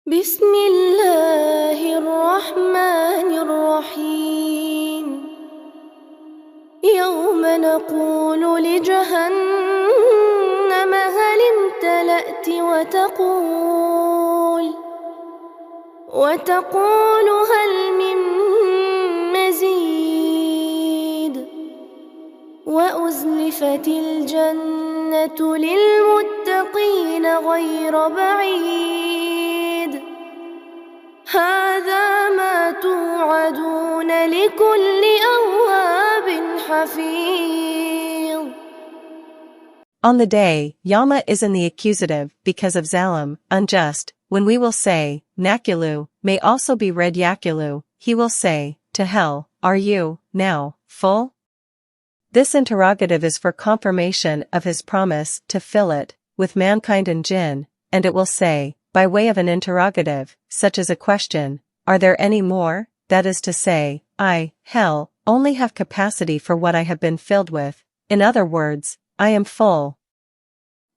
بسم الله الرحمن الرحيم يوم نقول لجهنم هل امتلأت وتقول هل من مزيد وأزلفت الجنة للمتقين غير بعيد هذا ما توعدون لكل أواب حفيظ. On the day, Yama is in the accusative because of Zalim, unjust, when we will say, Nakulu, may also be read Yakulu, he will say, to hell, are you, now, full? This interrogative is for confirmation of his promise to fill it, with mankind and jinn, and it will say, by way of an interrogative, such as a question, are there any more? That is to say, I, hell, only have capacity for what I have been filled with, in other words, I am full.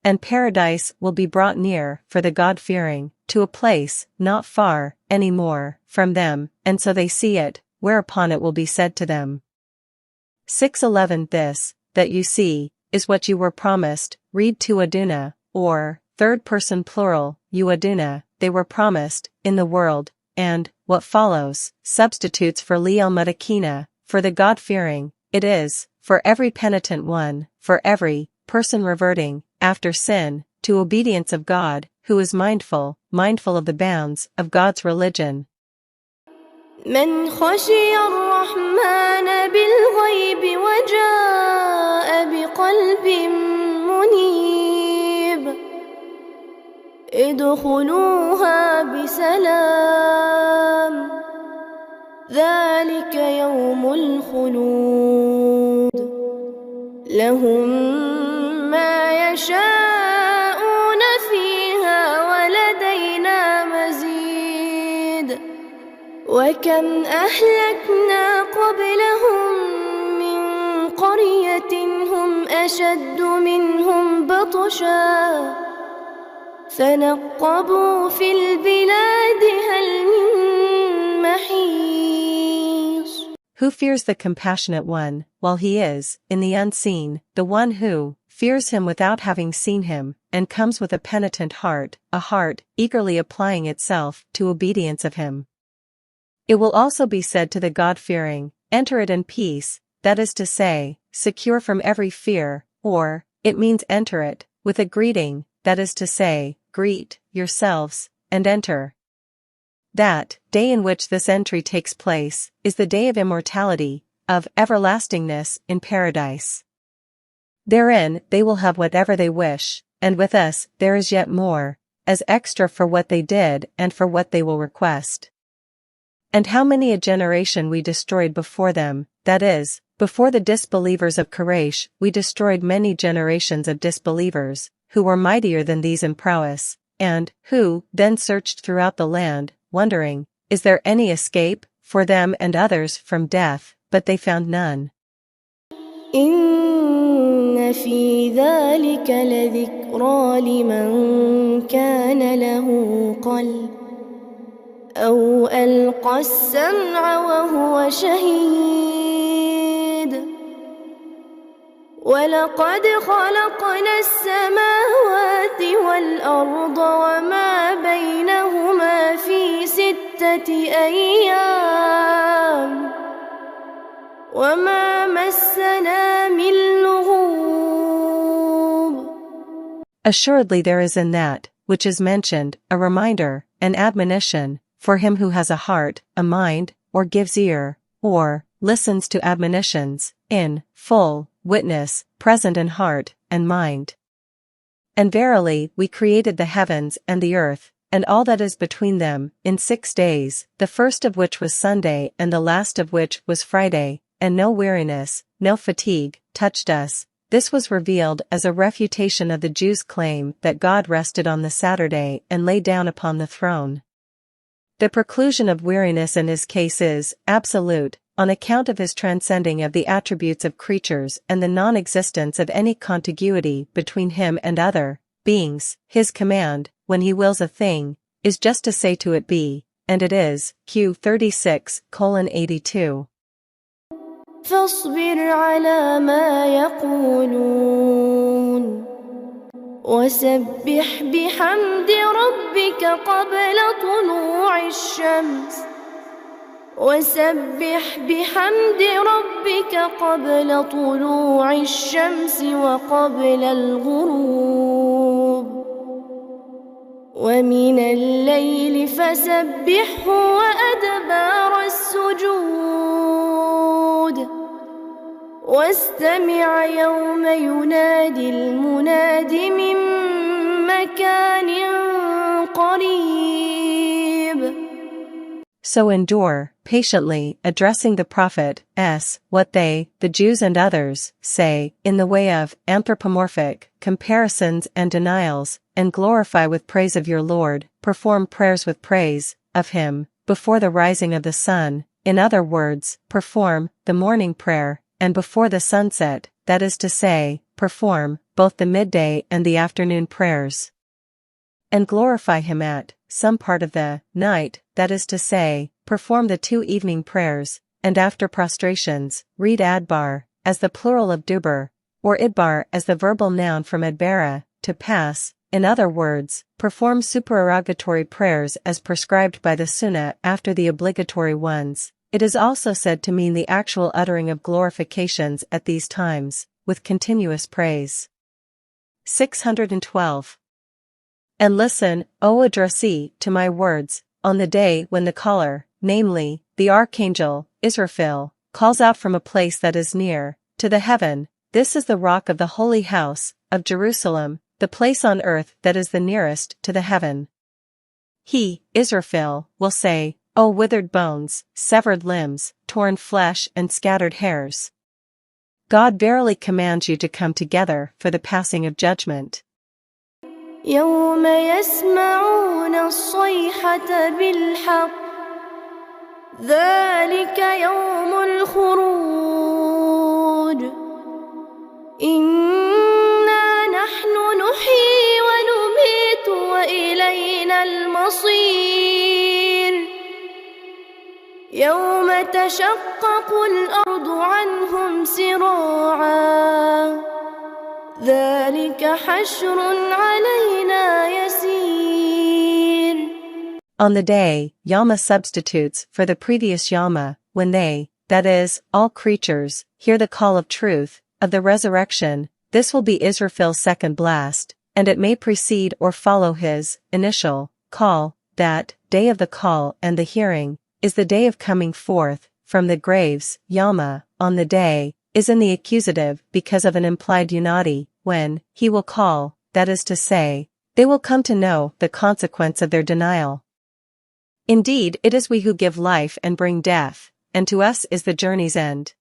And paradise will be brought near, for the God-fearing, to a place, not far, any more, from them, and so they see it, whereupon it will be said to them. 6:11 This, that you see, is what you were promised, read to Aduna, or, third person plural, you Aduna, they were promised, in the world, and, what follows, substitutes for Liel Mutakina, for the God-fearing, it is, for every penitent one, for every person reverting, after sin, to obedience of God, who is mindful of the bounds of God's religion. من خشي الرحمن بالغيب وجاء بقلب منيب ادخلوها بسلام ذلك يوم الخلود لهم ما يشاءون فيها ولدينا مزيد وكم أهلكنا قبلهم من قرية هم أشد منهم بطشا فنقبوا في البلاد هل من محيص. Who fears the compassionate one, while he is, in the unseen, the one who fears him without having seen him, and comes with a penitent heart, a heart eagerly applying itself to obedience of him. It will also be said to the God-fearing, enter it in peace, that is to say, secure from every fear, or, it means enter it, with a greeting, that is to say, greet yourselves, and enter. That day in which this entry takes place, is the day of immortality, of everlastingness in paradise. Therein they will have whatever they wish, and with us there is yet more, as extra for what they did and for what they will request. And how many a generation we destroyed before them, that is, before the disbelievers of Quraysh we destroyed many generations of disbelievers, who were mightier than these in prowess, and, who, then searched throughout the land, wondering, is there any escape, for them and others from death, but they found none. إن في ذلك لذكرى لمن كان له قلب أو ألقى السمع وهو شهيد ولقد خلقنا السماوات والأرض وما بينهما في 6 أيام وما مسنا من لغوب. Assuredly there is in that, which is mentioned, a reminder, an admonition, for him who has a heart, a mind, or gives ear, or listens to admonitions, in full witness, present in heart and mind. And verily we created the heavens and the earth, and all that is between them, in 6 days, the first of which was Sunday and the last of which was Friday, and no weariness, no fatigue, touched us. This was revealed as a refutation of the Jews' claim that God rested on the Saturday and lay down upon the throne. The preclusion of weariness in his case is absolute, on account of his transcending of the attributes of creatures and the non-existence of any contiguity between him and other beings. His command, when he wills a thing, is just to say to it be, and it is, Q 36:82. فاصبر على ما يقولون وسبح بحمد ربك قبل طلوع الشمس وقبل الغروب ومن الليل فسبحه وأدبار السجود واستمع يوم ينادي المناد من مكان قريب. So endure, patiently, addressing the prophet, what they, the Jews and others, say, in the way of anthropomorphic comparisons and denials, and glorify with praise of your Lord, perform prayers with praise of Him, before the rising of the sun, in other words, perform the morning prayer, and before the sunset, that is to say, perform both the midday and the afternoon prayers. And glorify Him at some part of the night, that is to say, perform the 2 evening prayers, and after prostrations, read Adbar, as the plural of Dubar, or Idbar as the verbal noun from Adbara, to pass, in other words, perform supererogatory prayers as prescribed by the Sunnah after the obligatory ones. It is also said to mean the actual uttering of glorifications at these times, with continuous praise. 612. And listen, O addressee, to my words, on the day when the caller, namely, the archangel, Israfil, calls out from a place that is near, to the heaven, this is the rock of the holy house, of Jerusalem, the place on earth that is the nearest to the heaven. He, Israfil, will say, O withered bones, severed limbs, torn flesh and scattered hairs. God verily commands you to come together for the passing of judgment. يوم يسمعون الصيحة بالحق ذلك يوم الخروج إنا نحن نحيي ونميت وإلينا المصير يوم تشقق الأرض عنهم سراعا ذلك حشر علينا يسير. On the day, Yama substitutes for the previous Yama, when they, that is, all creatures, hear the call of truth, of the resurrection, this will be Israfil's second blast, and it may precede or follow his initial call. That day of the call and the hearing is the day of coming forth from the graves. Yama, on the day, is in the accusative because of an implied unadi, when he will call, that is to say, they will come to know the consequence of their denial. Indeed, it is we who give life and bring death, and to us is the journey's end.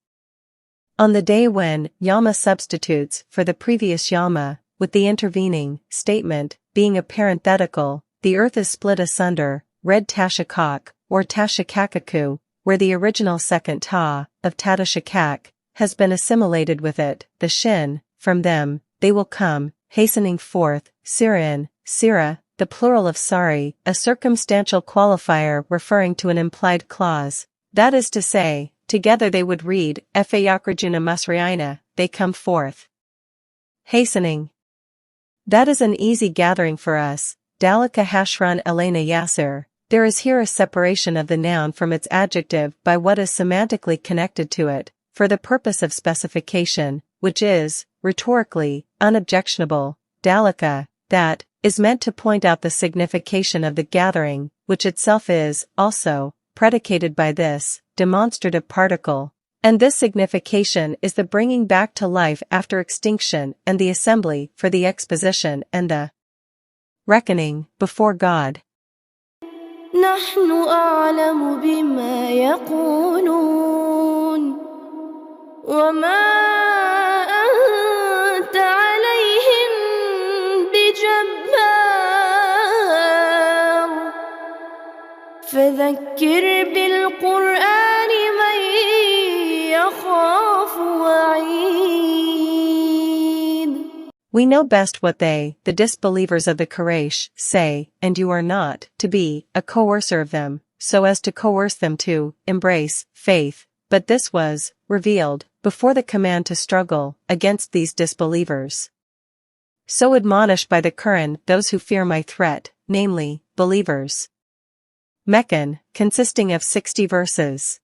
On the day when Yama substitutes for the previous Yama, with the intervening statement being a parenthetical, the earth is split asunder, read Tashakak, or Tashakakaku, where the original second ta, of Tadashakak, has been assimilated with it, the shin, from them, they will come, hastening forth, Sirin, Sira, the plural of sari, a circumstantial qualifier referring to an implied clause, that is to say, together they would read, Fayakrajuna Masriina, they come forth. Hastening. That is an easy gathering for us, Dalika Hashran Elena Yasser. There is here a separation of the noun from its adjective by what is semantically connected to it, for the purpose of specification, which is, rhetorically, unobjectionable. Dalika, that, is meant to point out the signification of the gathering, which itself is, also, predicated by this, demonstrative particle. And this signification is the bringing back to life after extinction and the assembly for the exposition and the reckoning before God. نحن أعلم بما يقولون وما أنت عليهم بجبار فذكر بالقرآن من يخاف وعيد. We know best what they, the disbelievers of the Quraysh, say, and you are not to be a coercer of them, so as to coerce them to embrace faith, but this was revealed before the command to struggle against these disbelievers. So admonish by the Quran those who fear my threat, namely, believers. Meccan, consisting of 60 verses.